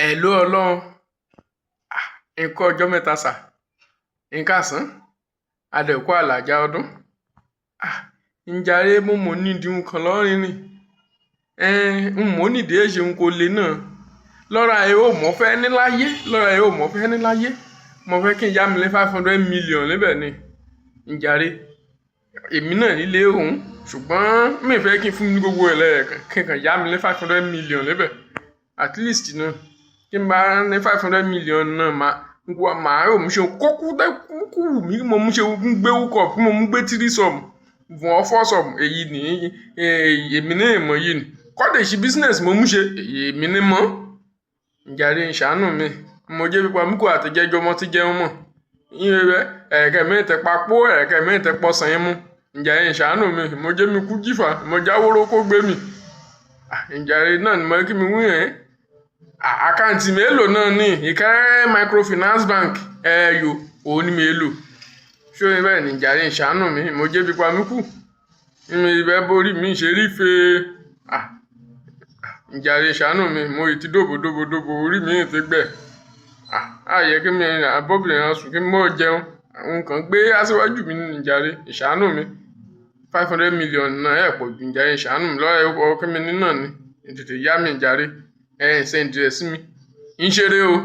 ẹ ló ọlọ́run nǹkan ọjọ́ mẹ́ta sà nǹkan àsán adẹ̀kú àlàjá ọdún njàre mo mọ̀ nídìí nǹkan lọ́rin ni n mọ̀ nídìí èṣe n kò lè náà lọ́ra ẹ̀ ò mọ̀ fẹ́ níláyé mo fẹ́ kí n yá mi lé 500 million níbẹ̀ ni njàre èmi náà nílé òun ṣùgbọ́n mi fẹ́ kí n fún mi gbogbo ẹ̀ lẹ́ẹ̀kan kí n kàn yá mi lé 500 million níbẹ̀ at least náà tí n bá ní 500 million náà màá rò mú ṣe kókó kú mi mo mú ṣe ń gbé wúkọ̀ bí mo mú gbé tírísọ̀mù wọ́n fọ́sọ̀mù èyí ni èmi ní ìmọ̀ yìí ni kọ́dà ìṣe business mo mú ṣe èmi ní mọ́ njàre ìṣàánú mi mo jẹ́ pípa mú kó àtẹ̀jẹ́jọ́ mọ́ tí jẹun mọ̀ ìyẹn rẹ ẹ̀ẹ̀kẹ́ mi tẹ papò ẹ̀ẹ̀kẹ́ mi tẹ pọ̀ sàn mú njàre ìṣàánú mi mo jẹ́ mi kú jífà mo jáwóró kó gbé mi njàre náà ni mo kí mi wú yẹn àkáǹtì mélòó náà ní Ìkẹ́rẹ́ microfinance bank ẹ̀yọ òun ni mi lò ṣó ní bẹ́ẹ̀ ni njàre ìṣàánú mi mo jẹ́ pípa mú kú mi ibẹ̀ borí mi ṣe rí fe njàre ìṣàánú mi mo ti dóbòdóbòdóbò orí mi ti gbẹ àyẹ kí mi abọ́bìnrin náà sùn kí mo jẹun àwọn kan gbé aṣíwájú mi ní njàre ìṣàánú mi 500 million náà ẹ̀ pọ̀ jù njàre ìṣàánú mi lọ́wọ́ ẹ̀kọ́ kí mi ní náà ni tètè yá mi njàre ṣe ń dirẹ̀ sí mi ń ṣeré o.